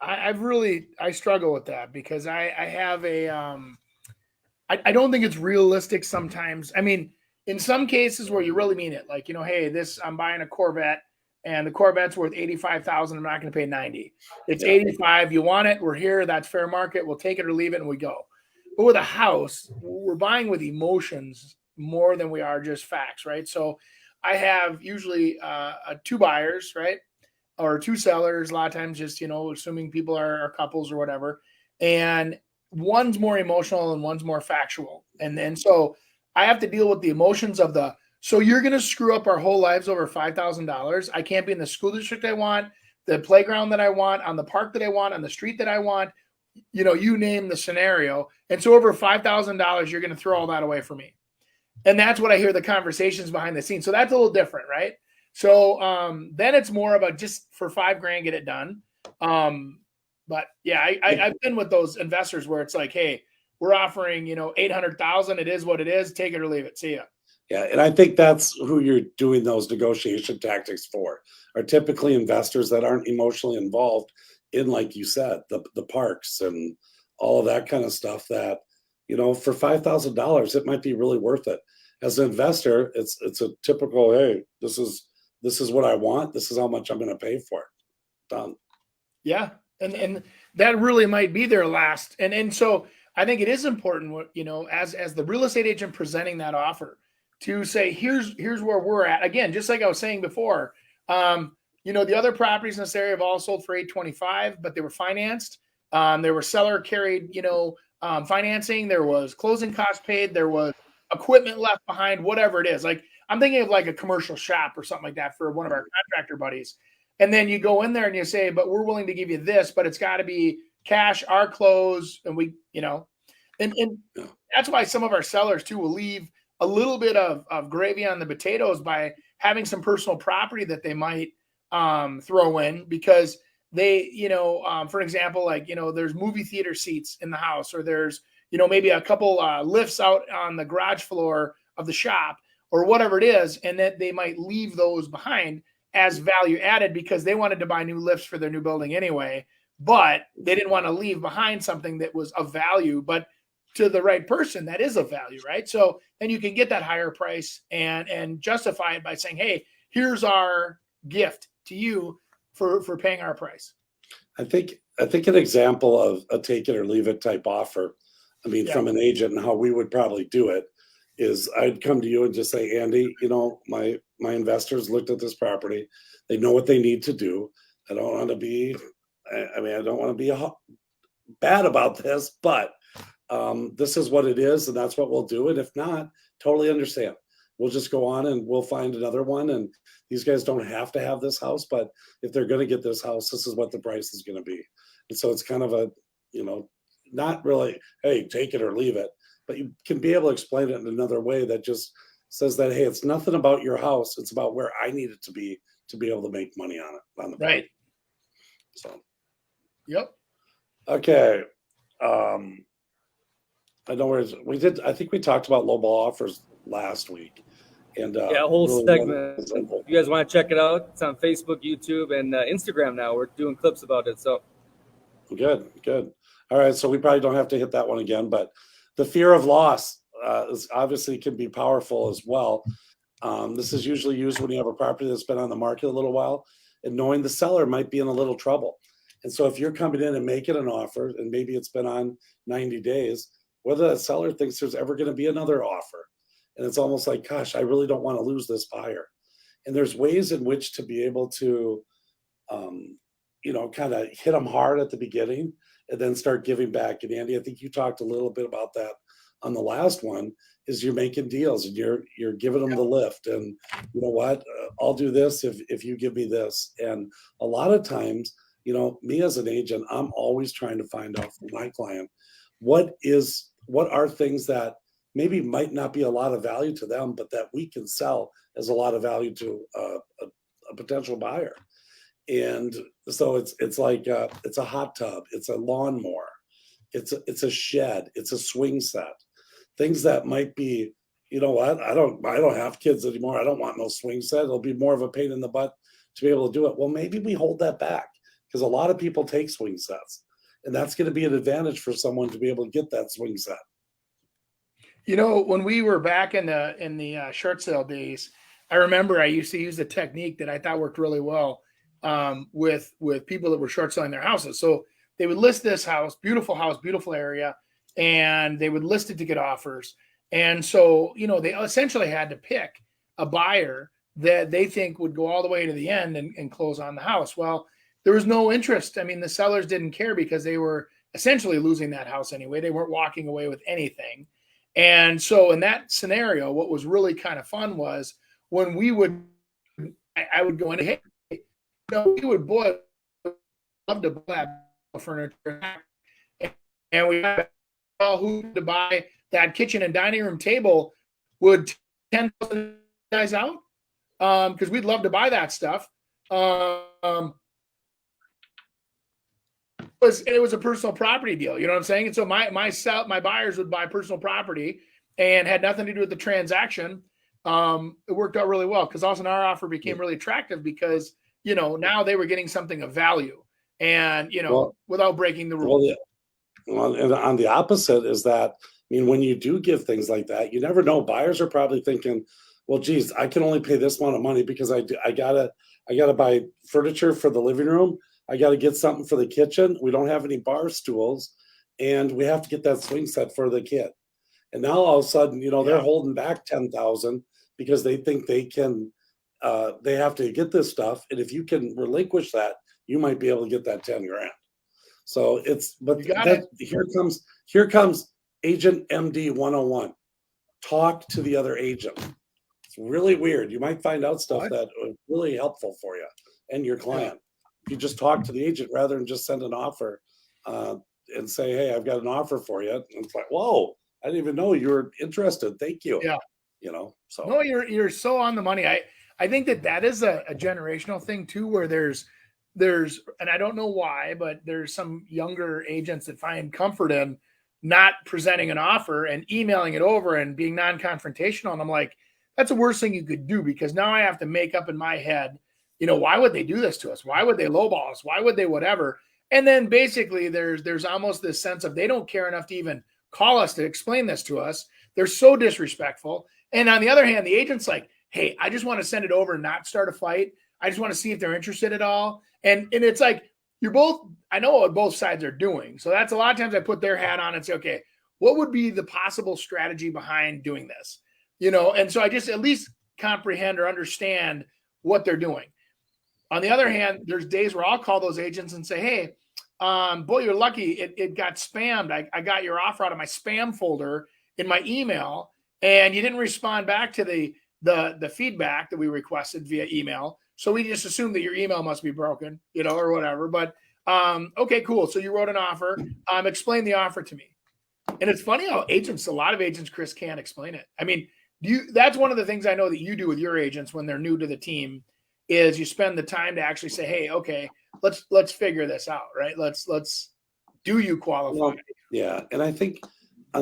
I struggle with that, because I have I don't think it's realistic sometimes. I mean, in some cases where you really mean it, like, hey, I'm buying a Corvette and the Corvette's worth $85,000. I'm not going to pay 90. It's 85. You want it? We're here. That's fair market. We'll take it or leave it, and we go. But with a house, we're buying with emotions more than we are just facts, right? So I have usually 2 buyers, right? Or 2 sellers, a lot of times, just, assuming people are couples or whatever. And one's more emotional and one's more factual. And then so I have to deal with the emotions of so you're going to screw up our whole lives over $5,000. I can't be in the school district I want, the playground that I want, on the park that I want, on the street that I want, you name the scenario. And so over $5,000, you're going to throw all that away for me. And that's what I hear the conversations behind the scenes. So that's a little different, right? So then it's more about just for $5,000, get it done. But yeah, I've been with those investors where it's like, hey, we're offering, $800,000. It is what it is. Take it or leave it. See ya. Yeah, and I think that's who you're doing those negotiation tactics for, are typically investors that aren't emotionally involved in, like you said, the parks and all of that kind of stuff that, for $5,000, it might be really worth it. As an investor, it's a typical, hey, this is what I want. This is how much I'm going to pay for it. Done. Yeah. And that really might be their last. And so I think it is important, as the real estate agent presenting that offer, to say, here's where we're at. Again, just like I was saying before, the other properties in this area have all sold for $825, but they were financed. There were seller carried, financing. There was closing costs paid. There was equipment left behind, whatever it is. Like, I'm thinking of like a commercial shop or something like that for one of our contractor buddies. And then you go in there and you say, but we're willing to give you this, but it's got to be cash, our close. And we, and that's why some of our sellers too will leave a little bit of gravy on the potatoes by having some personal property that they might throw in, because they, for example, like, there's movie theater seats in the house, or there's, maybe a couple lifts out on the garage floor of the shop or whatever it is, and that they might leave those behind as value added because they wanted to buy new lifts for their new building anyway, but they didn't want to leave behind something that was of value, but to the right person, that is of value, right? So then you can get that higher price and justify it by saying, hey, here's our gift to you for paying our price. I think an example of a take it or leave it type offer, from an agent and how we would probably do it is I'd come to you and just say, Andy, my investors looked at this property. They know what they need to do. I don't want to be bad about this, but this is what it is, and that's what we'll do. And if not, totally understand. We'll just go on and we'll find another one. And these guys don't have to have this house, but if they're going to get this house, this is what the price is going to be. And so it's kind of a, not really, hey, take it or leave it, but you can be able to explain it in another way that just says that, hey, it's nothing about your house. It's about where I need it to be able to make money on it. On the right. property. So, yep. Okay. I know I think we talked about lowball offers last week. And a whole really segment. If you guys want to check it out, it's on Facebook, YouTube, and Instagram now. We're doing clips about it. So good. All right. So we probably don't have to hit that one again, but the fear of loss is obviously can be powerful as well. This is usually used when you have a property that's been on the market a little while and knowing the seller might be in a little trouble. And so if you're coming in and making an offer and maybe it's been on 90 days, whether that seller thinks there's ever going to be another offer. And it's almost like, gosh, I really don't want to lose this buyer. And there's ways in which to be able to, kind of hit them hard at the beginning and then start giving back. And Andy, I think you talked a little bit about that on the last one, is you're making deals and you're giving them the lift. And you know what, I'll do this if you give me this. And a lot of times, me as an agent, I'm always trying to find out from my client, what are things that maybe might not be a lot of value to them, but that we can sell as a lot of value to a potential buyer. And so it's like it's a hot tub, it's a lawnmower, it's a shed, it's a swing set, things that might be, I don't have kids anymore. I don't want no swing set. It'll be more of a pain in the butt to be able to do it. Well, maybe we hold that back because a lot of people take swing sets. And that's going to be an advantage for someone to be able to get that swing set. When we were back in the short sale days, I remember I used to use a technique that I thought worked really well with people that were short selling their houses. So they would list this house, beautiful area, and they would list it to get offers. And so, they essentially had to pick a buyer that they think would go all the way to the end and close on the house. Well, there was no interest. The sellers didn't care because they were essentially losing that house anyway. They weren't walking away with anything. And so in that scenario, what was really kind of fun was when I would go in, hey, we would love to buy furniture. And we had who to buy that kitchen and dining room table would 10,000 guys out because we'd love to buy that stuff. It was a personal property deal, you know what I'm saying? And so my buyers would buy personal property and had nothing to do with the transaction. It worked out really well because also our offer became really attractive because, now they were getting something of value and, without breaking the rules. Well, and on the opposite is that, when you do give things like that, you never know. Buyers are probably thinking, well, geez, I can only pay this amount of money because I gotta buy furniture for the living room. I got to get something for the kitchen. We don't have any bar stools, and we have to get that swing set for the kid. And now all of a sudden, they're holding back 10,000 because they think they can. They have to get this stuff, and if you can relinquish that, you might be able to get that 10 grand. So here comes Agent MD 101. Talk to the other agent. It's really weird. You might find out stuff that is really helpful for you and your client. You just talk to the agent rather than just send an offer and say, hey, I've got an offer for you. And it's like, whoa, I didn't even know you were interested. Thank you. Yeah. So no, you're so on the money. I think that is a generational thing too, where there's, and I don't know why, but there's some younger agents that find comfort in not presenting an offer and emailing it over and being non-confrontational. And I'm like, that's the worst thing you could do, because now I have to make up in my head, why would they do this to us? Why would they lowball us? Why would they whatever? And then basically there's almost this sense of they don't care enough to even call us to explain this to us. They're so disrespectful. And on the other hand, the agent's like, hey, I just want to send it over and not start a fight. I just want to see if they're interested at all. And it's like, I know what both sides are doing. So that's a lot of times I put their hat on and say, okay, what would be the possible strategy behind doing this? And so I just at least comprehend or understand what they're doing. On the other hand, there's days where I'll call those agents and say, hey, boy, you're lucky. It got spammed. I got your offer out of my spam folder in my email, and you didn't respond back to the feedback that we requested via email. So we just assumed that your email must be broken, or whatever. But okay, cool. So you wrote an offer. Explain the offer to me. And it's funny how a lot of agents, Chris, can't explain it. I mean, that's one of the things I know that you do with your agents when they're new to the team, is you spend the time to actually say, hey, okay, let's figure this out, right? Let's do you qualify? Well, yeah, and I think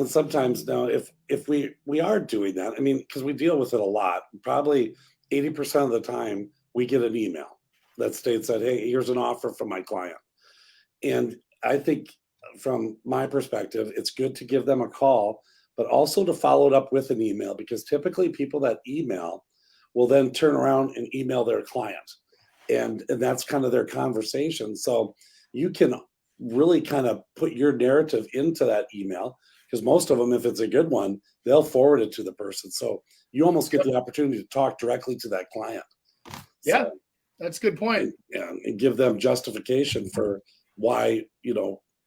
sometimes now, if we are doing that, I mean, because we deal with it a lot, probably 80% of the time we get an email that states that, hey, here's an offer from my client. And I think from my perspective, it's good to give them a call, but also to follow it up with an email, because typically people that email will then turn around and email their client. And that's kind of their conversation. So you can really kind of put your narrative into that email, because most of them, if it's a good one, they'll forward it to the person. So you almost get the opportunity to talk directly to that client. Yeah, so, that's a good point. And give them justification for why,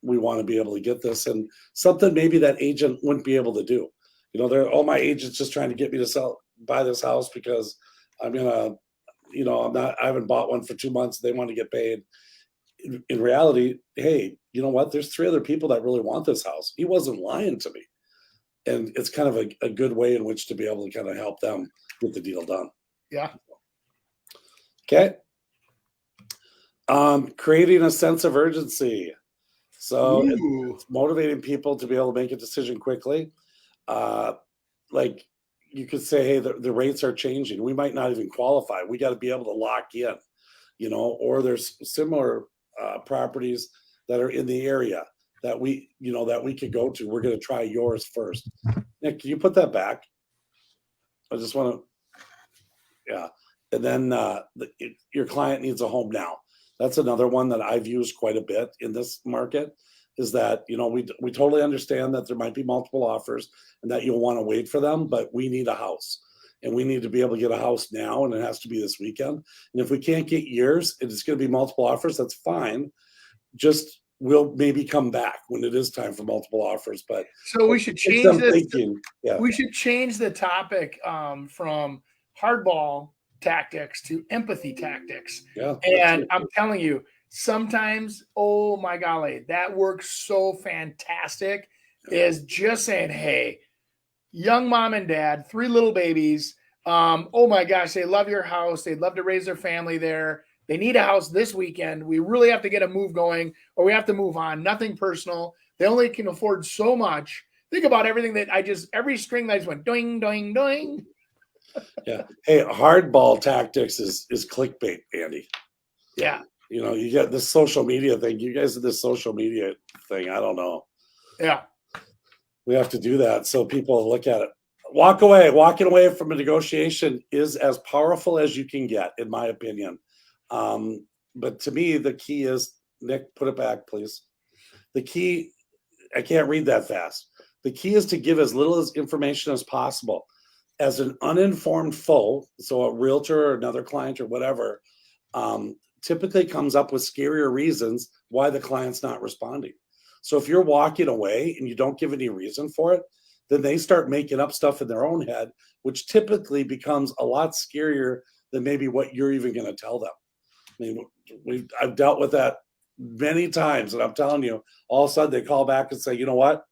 we want to be able to get this, and something maybe that agent wouldn't be able to do. All my agents just trying to get me to buy this house because I'm gonna, I haven't bought one for 2 months. They want to get paid. In reality, hey, you know what? There's 3 other people that really want this house. He wasn't lying to me. And it's kind of a good way in which to be able to kind of help them get the deal done. Yeah. Okay. Creating a sense of urgency. So it's motivating people to be able to make a decision quickly. Like you could say, hey, the rates are changing. We might not even qualify. We got to be able to lock in, or there's similar properties that are in the area that we could go to. We're going to try yours first. Nick, can you put that back? I just want to, yeah. And then your client needs a home now. That's another one that I've used quite a bit in this market, is that, we totally understand that there might be multiple offers and that you'll want to wait for them, but we need a house and we need to be able to get a house now, and it has to be this weekend. And if we can't get yours and it's going to be multiple offers, that's fine. Just we'll maybe come back when it is time for multiple offers. But so we should change this. Yeah. We should change the topic from hardball tactics to empathy tactics. Yeah, and I'm telling you, sometimes, oh my golly, that works so fantastic. Is just saying, hey, young mom and dad, 3 little babies. Oh my gosh, they love your house. They'd love to raise their family there. They need a house this weekend. We really have to get a move going, or we have to move on. Nothing personal. They only can afford so much. Think about everything that every string that I just went doing, doing, doing. Yeah. Hey, hardball tactics is clickbait, Andy. Yeah. You get this social media thing. You guys did this social media thing. I don't know. Yeah. We have to do that so people look at it. Walking away from a negotiation is as powerful as you can get, in my opinion. But to me, the key is, Nick, put it back, please. The key, I can't read that fast. The key is to give as little information as possible. As an uninformed foe, so a realtor or another client or whatever, typically comes up with scarier reasons why the client's not responding. So if you're walking away and you don't give any reason for it, then they start making up stuff in their own head, which typically becomes a lot scarier than maybe what you're even going to tell them. I mean, I've dealt with that many times, and I'm telling you, all of a sudden they call back and say, you know what,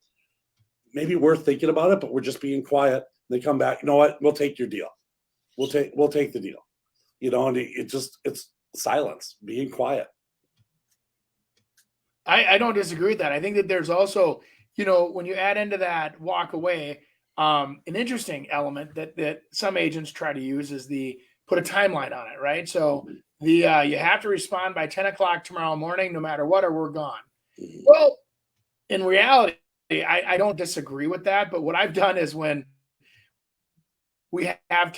maybe we're thinking about it, but we're just being quiet. They come back, you know what, we'll take your deal. We'll take the deal. And it's silence, being quiet. I don't disagree with that. I think that there's also, when you add into that walk away, an interesting element that some agents try to use is put a timeline on it, right? So you have to respond by 10 o'clock tomorrow morning, no matter what, or we're gone. Well, in reality, I don't disagree with that. But what I've done is when we have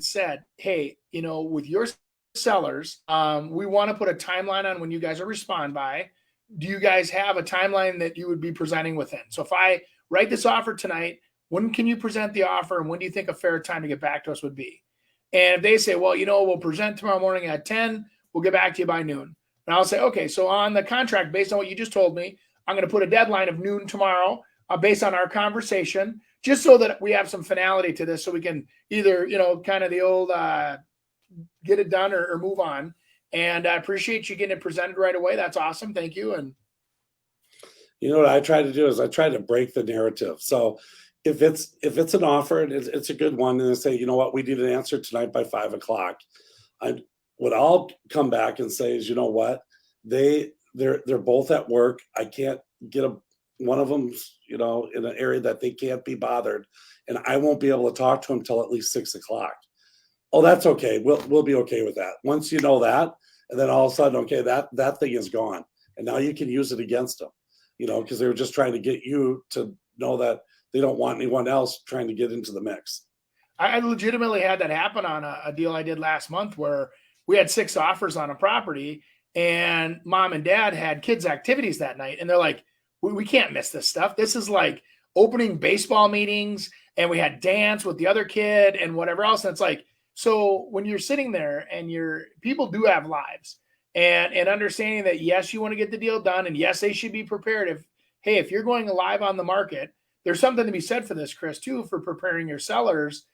said, hey, with your sellers, we want to put a timeline on when you guys will respond by. Do you guys have a timeline that you would be presenting within? So if I write this offer tonight, when can you present the offer, and when do you think a fair time to get back to us would be? And if they say, well, we'll present tomorrow morning at 10, we'll get back to you by noon. And I'll say, okay, so on the contract, based on what you just told me, I'm going to put a deadline of noon tomorrow based on our conversation, just so that we have some finality to this, so we can either, kind of the old get it done or move on. And I appreciate you getting it presented right away. That's awesome. Thank you. And what I try to do is I try to break the narrative. So if it's an offer and it's a good one, and they say, you know what, we need an answer tonight by 5 o'clock. What I'll come back and say is, you know what, they're both at work. I can't get one of them, in an area that they can't be bothered, and I won't be able to talk to them till at least 6 o'clock. Oh, that's okay. We'll be okay with that. Once you know that, and then all of a sudden, okay, that thing is gone, and now you can use it against them, because they were just trying to get you to know that they don't want anyone else trying to get into the mix. I legitimately had that happen on a deal I did last month where we had 6 offers on a property, and mom and dad had kids' activities that night. And they're like, we can't miss this stuff. This is like opening baseball meetings, and we had dance with the other kid and whatever else. And it's like, so when you're sitting there and people do have lives, and understanding that, yes, you want to get the deal done, and yes, they should be prepared. If you're going live on the market, there's something to be said for this, Chris, too, for preparing your sellers,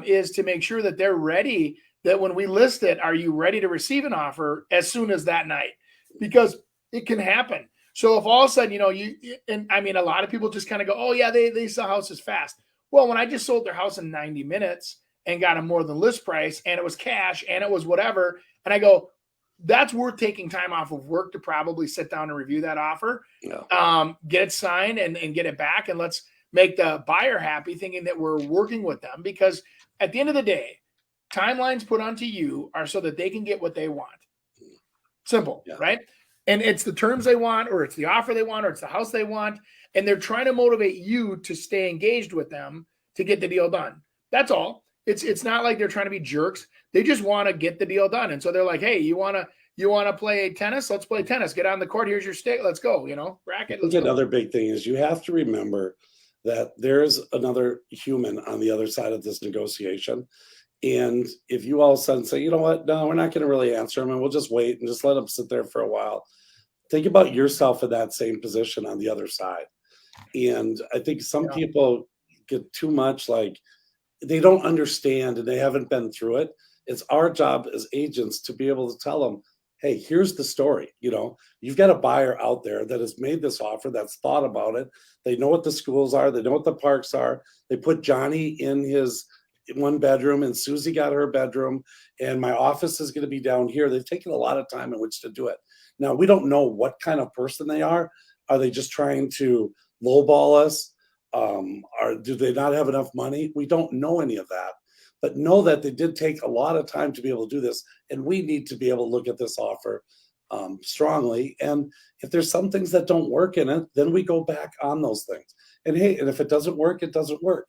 is to make sure that they're ready, that when we list it, are you ready to receive an offer as soon as that night? Because it can happen. So if all of a sudden, a lot of people just kind of go, oh yeah, they sell houses fast. Well, when I just sold their house in 90 minutes and got a more than list price, and it was cash, and it was whatever, and I go, that's worth taking time off of work to probably sit down and review that offer, get it signed and get it back. And let's make the buyer happy, thinking that we're working with them, because at the end of the day, timelines put onto you are so that they can get what they want. Simple, right? And it's the terms they want, or it's the offer they want, or it's the house they want. And they're trying to motivate you to stay engaged with them to get the deal done. That's all. It's not like they're trying to be jerks. They just want to get the deal done. And so they're like, hey, you want to play tennis? Let's play tennis. Get on the court. Here's your stick. Let's go. Racket. I think another big thing is you have to remember that there's another human on the other side of this negotiation. And if you all of a sudden say, you know what, no, we're not going to really answer them, and we'll just wait and just let them sit there for a while, think about yourself in that same position on the other side. And I think some people get too much, like, they don't understand and they haven't been through it. It's our job as agents to be able to tell them, hey, here's the story. You've got a buyer out there that has made this offer, that's thought about it. They know what the schools are. They know what the parks are. They put Johnny in his one bedroom, and Susie got her bedroom, and my office is going to be down here. They've taken a lot of time in which to do it. Now, we don't know what kind of person they are. Are they just trying to lowball us? Do they not have enough money? We don't know any of that, but know that they did take a lot of time to be able to do this. And we need to be able to look at this offer strongly. And if there's some things that don't work in it, then we go back on those things. And hey, and if it doesn't work, it doesn't work.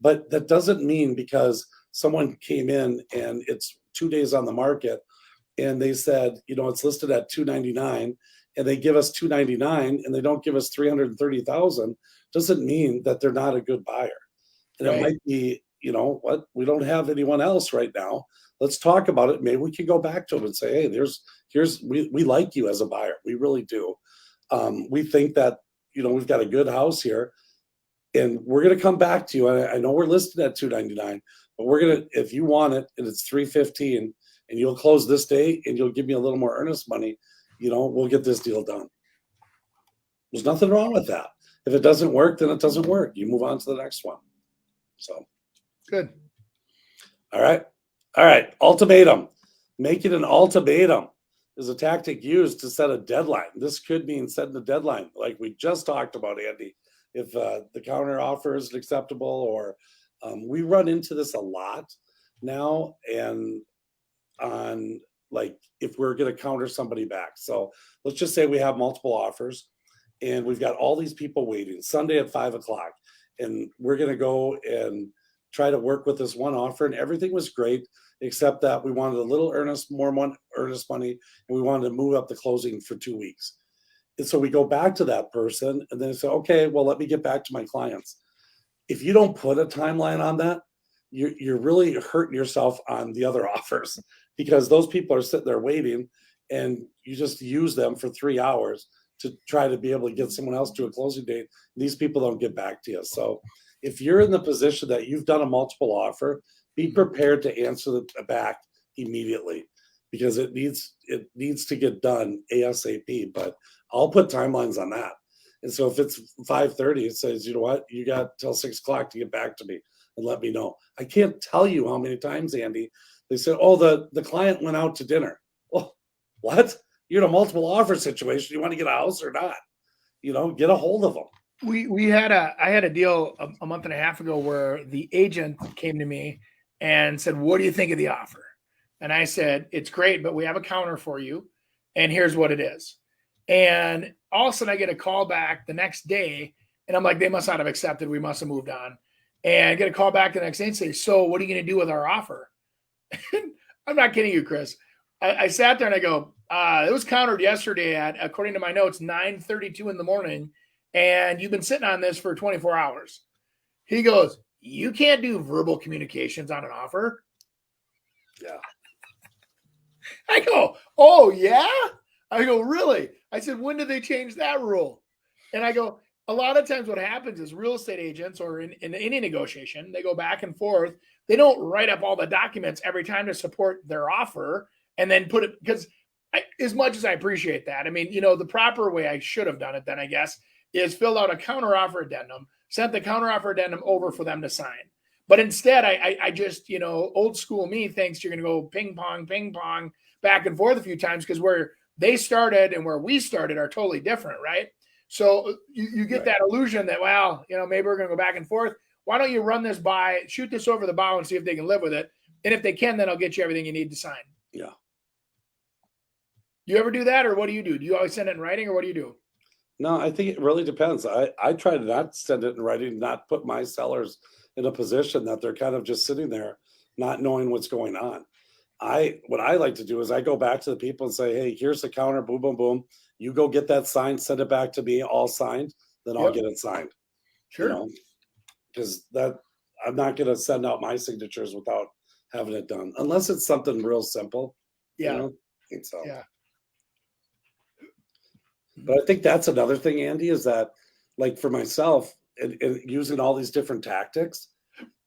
But that doesn't mean because someone came in and it's 2 days on the market and they said, it's listed at $299, and they give us $299 and they don't give us $330,000, doesn't mean that they're not a good buyer. And It might be, we don't have anyone else right now. Let's talk about it. Maybe we can go back to them and say, hey, we like you as a buyer. We really do. We think that, we've got a good house here, and we're going to come back to you. I know we're listed at $299, but if you want it and it's $315 and you'll close this day and you'll give me a little more earnest money, we'll get this deal done. There's nothing wrong with that. If it doesn't work, then it doesn't work. You move on to the next one. So good. All right. Ultimatum. Make it an ultimatum. is a tactic used to set a deadline. This could mean setting a deadline, like we just talked about, Andy. If the counter offer isn't acceptable, or we run into this a lot now, and on like if we're going to counter somebody back. So let's just say we have multiple offers, and we've got all these people waiting Sunday at 5:00, and we're going to go and try to work with this one offer, and everything was great except that we wanted a little earnest money, and we wanted to move up the closing for 2 weeks. And so we go back to that person and then say, okay, well, let me get back to my clients. If you don't put a timeline on that, you're really hurting yourself on the other offers, because those people are sitting there waiting, and you just use them for 3 hours to try to be able to get someone else to a closing date. These people don't get back to you. So if you're in the position that you've done a multiple offer, be prepared to answer the back immediately, because it needs to get done ASAP. But I'll put timelines on that. And so if it's 5:30, it says, you know what, you got till 6:00 to get back to me and let me know. I can't tell you how many times, Andy, they said, oh, the client went out to dinner. Well, what? You're in a multiple offer situation. You want to get a house or not? Get a hold of them. I had a deal a month and a half ago where the agent came to me and said, what do you think of the offer? And I said, it's great, but we have a counter for you, and here's what it is. And all of a sudden I get a call back the next day, and I'm like, they must not have accepted. We must have moved on. And I get a call back the next day and say, so what are you going to do with our offer? I'm not kidding you, Chris. I sat there and I go, it was countered yesterday at, according to my notes, 9:32 in the morning, and you've been sitting on this for 24 hours. He goes, you can't do verbal communications on an offer. Yeah. I go, oh, yeah? I go, really? I said, when did they change that rule? And I go, a lot of times what happens is real estate agents, or in any negotiation, they go back and forth. They don't write up all the documents every time to support their offer and then put it, because as much as I appreciate that, I mean, the proper way I should have done it then, I guess, is filled out a counteroffer addendum, sent the counteroffer addendum over for them to sign. But instead, I just, old school me thinks you're going to go ping pong, back and forth a few times, because where they started and where we started are totally different, right? So you get that illusion that, well, maybe we're going to go back and forth. Why don't you run this by, shoot this over the bow and see if they can live with it? And if they can, then I'll get you everything you need to sign. Yeah. You ever do that, or what do you do? Do you always send it in writing, or what do you do? No, I think it really depends. I try to not send it in writing, not put my sellers in a position that they're kind of just sitting there not knowing what's going on. What I like to do is I go back to the people and say, hey, here's the counter, boom, boom, boom. You go get that signed, send it back to me, all signed, then I'll get it signed. Sure. Because I'm not going to send out my signatures without having it done, unless it's something real simple. Yeah. So. Yeah. But I think that's another thing, Andy, is that, like, for myself, and using all these different tactics,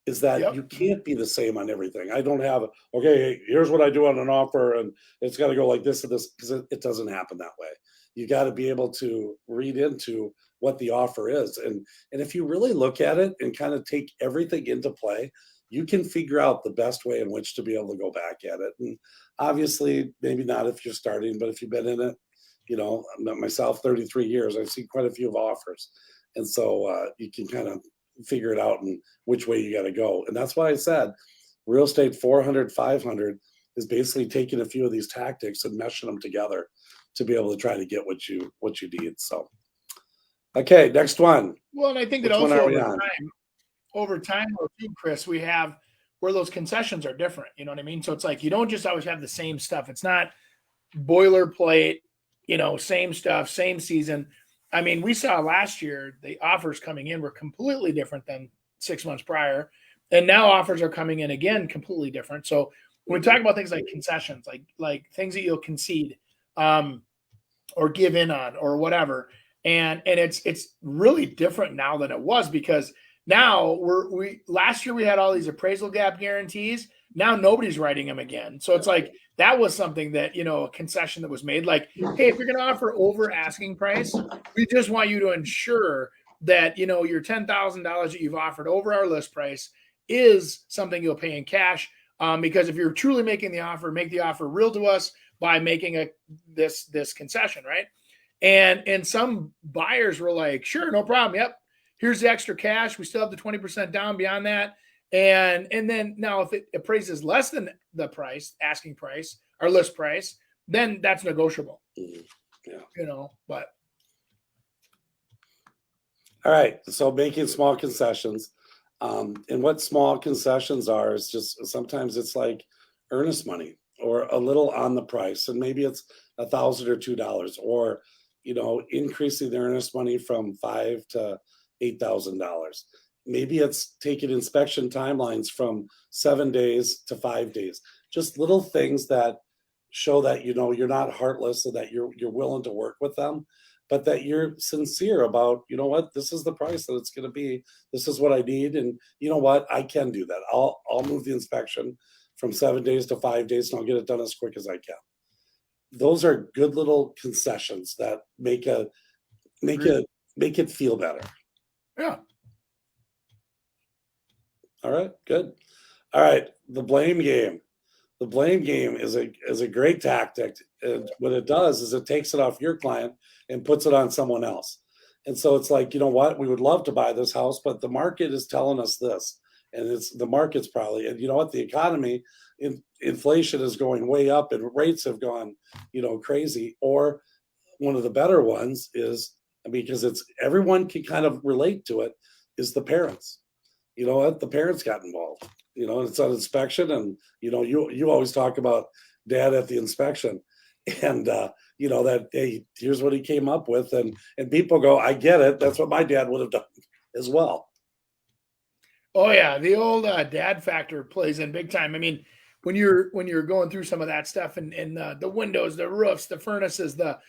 is that you can't be the same on everything. I don't have, okay, here's what I do on an offer, and it's got to go like this and this, because it doesn't happen that way. You got to be able to read into what the offer is. And if you really look at it and kind of take everything into play, you can figure out the best way in which to be able to go back at it. And obviously, maybe not if you're starting, but if you've been in it, myself, 33 years, I've seen quite a few offers. And so you can kind of figure it out and which way you got to go. And that's why I said real estate 400, 500 is basically taking a few of these tactics and meshing them together to be able to try to get what you need. So, okay, next one. Well, and I think that also over time, too, Chris, we have where those concessions are different. You know what I mean? So it's like, you don't just always have the same stuff. It's not boilerplate, same stuff, same season. I mean, we saw last year, the offers coming in were completely different than 6 months prior. And now offers are coming in again, completely different. So when we talk about things like concessions, like things that you'll concede or give in on or whatever. And it's really different now than it was, because now last year we had all these appraisal gap guarantees. Now nobody's writing them again. So it's like, that was something that, a concession that was made, like, hey, if you're going to offer over asking price, we just want you to ensure that, your $10,000 that you've offered over our list price is something you'll pay in cash. Because if you're truly making the offer, make the offer real to us, by making this concession, right? And some buyers were like, sure, no problem. Yep. Here's the extra cash. We still have the 20% down beyond that. And then now if it appraises less than the price, asking price or list price, then that's negotiable. Yeah. But. All right. So making small concessions. And what small concessions are is just sometimes it's like earnest money or a little on the price. And maybe it's $1,000 or $2 or, increasing the earnest money from $5,000 to $8,000. Maybe it's taking inspection timelines from 7 days to 5 days. Just little things that show that you're not heartless and that you're willing to work with them, but that you're sincere about, what, this is the price that it's going to be. This is what I need, and you know what, I can do that. I'll move the inspection from 7 days to 5 days, and I'll get it done as quick as I can. Those are good little concessions that make it feel better. Yeah. All right, good. All right, the blame game. The blame game is a great tactic. And what it does is it takes it off your client and puts it on someone else. And so it's like, you know what, we would love to buy this house, but the market is telling us this. And the market's probably, and you know what, the economy, inflation is going way up and rates have gone, crazy. Or one of the better ones is, because it's everyone can kind of relate to it, is the parents. You know what, the parents got involved. It's on inspection, and you always talk about dad at the inspection, and that, hey, here's what he came up with, and people go, I get it. That's what my dad would have done as well. Oh yeah, the old dad factor plays in big time. I mean, when you're going through some of that stuff and the windows, the roofs, the furnaces, the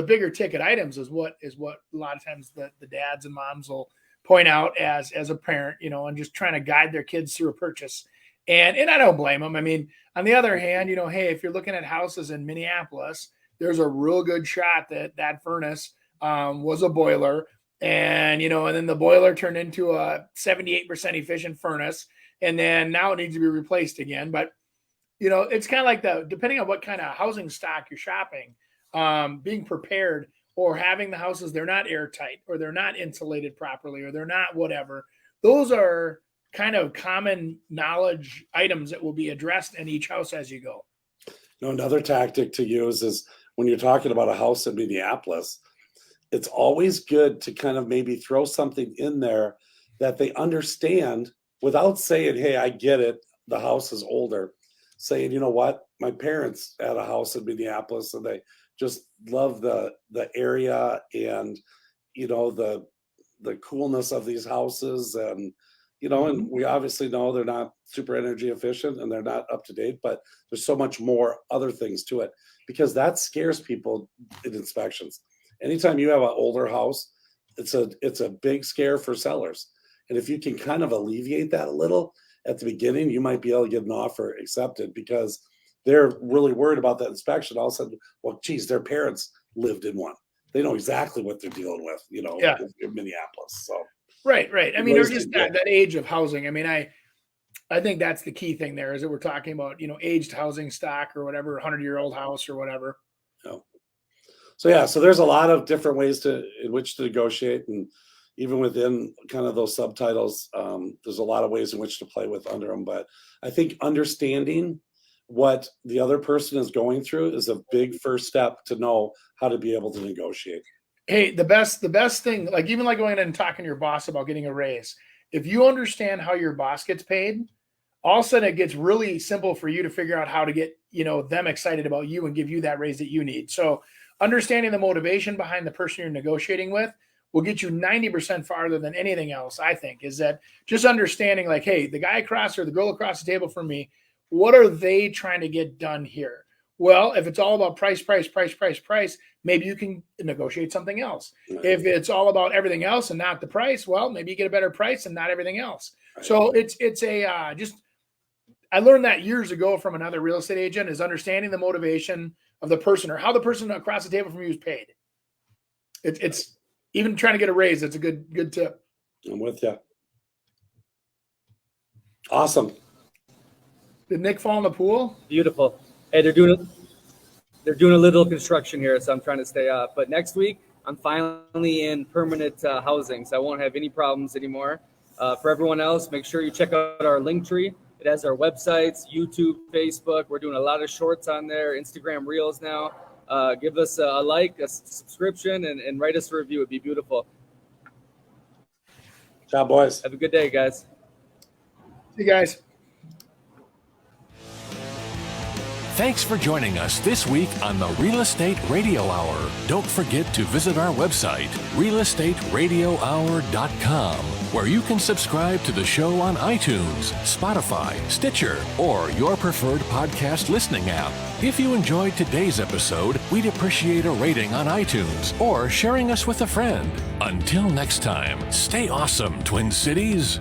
bigger ticket items is what a lot of times the dads and moms will point out as a parent, and just trying to guide their kids through a purchase. And I don't blame them. I mean, on the other hand, hey, if you're looking at houses in Minneapolis, there's a real good shot that furnace was a boiler, and and then the boiler turned into a 78% efficient furnace, and then now it needs to be replaced again. But it's kind of like depending on what kind of housing stock you're shopping, being prepared, or having the houses, they're not airtight, or they're not insulated properly, or they're not whatever. Those are kind of common knowledge items that will be addressed in each house as you go. Another tactic to use is when you're talking about a house in Minneapolis, it's always good to kind of maybe throw something in there that they understand without saying, hey, I get it, the house is older. Saying, you know what, my parents had a house in Minneapolis and they just love the area and the coolness of these houses, and and we obviously know they're not super energy efficient and they're not up to date, but there's so much more other things to it, because that scares people in inspections. Anytime you have an older house, it's a big scare for sellers. And if you can kind of alleviate that a little at the beginning, you might be able to get an offer accepted, because they're really worried about that inspection. All of a sudden, well, geez, their parents lived in one. They know exactly what they're dealing with, in Minneapolis. So right. I mean, or just that age of housing. I mean, I think that's the key thing there, is that we're talking about, aged housing stock or whatever, 100-year-old house or whatever. So there's a lot of different ways in which to negotiate, and even within kind of those subtitles, there's a lot of ways in which to play with under them. But I think understanding what the other person is going through is a big first step to know how to be able to negotiate. Hey, the best thing, like even like going in and talking to your boss about getting a raise, if you understand how your boss gets paid, all of a sudden it gets really simple for you to figure out how to get, them excited about you and give you that raise that you need. So understanding the motivation behind the person you're negotiating with will get you 90% farther than anything else, I think, is that just understanding like, hey, the guy across or the girl across the table from me, what are they trying to get done here? Well, if it's all about price, maybe you can negotiate something else. Right. If it's all about everything else and not the price, well, maybe you get a better price and not everything else. Right. So I learned that years ago from another real estate agent, is understanding the motivation of the person or how the person across the table from you is paid. It's even trying to get a raise. It's a good tip. I'm with you. Awesome. Did Nick fall in the pool? Beautiful. Hey, they're doing they're doing a little construction here, so I'm trying to stay up. But next week, I'm finally in permanent housing, so I won't have any problems anymore. For everyone else, make sure you check out our link tree. It has our websites, YouTube, Facebook. We're doing a lot of shorts on there, Instagram Reels now. Give us a like, a subscription, and write us a review. It'd be beautiful. Ciao, boys. Have a good day, guys. See you guys. Thanks for joining us this week on the Real Estate Radio Hour. Don't forget to visit our website, realestateradiohour.com, where you can subscribe to the show on iTunes, Spotify, Stitcher, or your preferred podcast listening app. If you enjoyed today's episode, we'd appreciate a rating on iTunes or sharing us with a friend. Until next time, stay awesome, Twin Cities.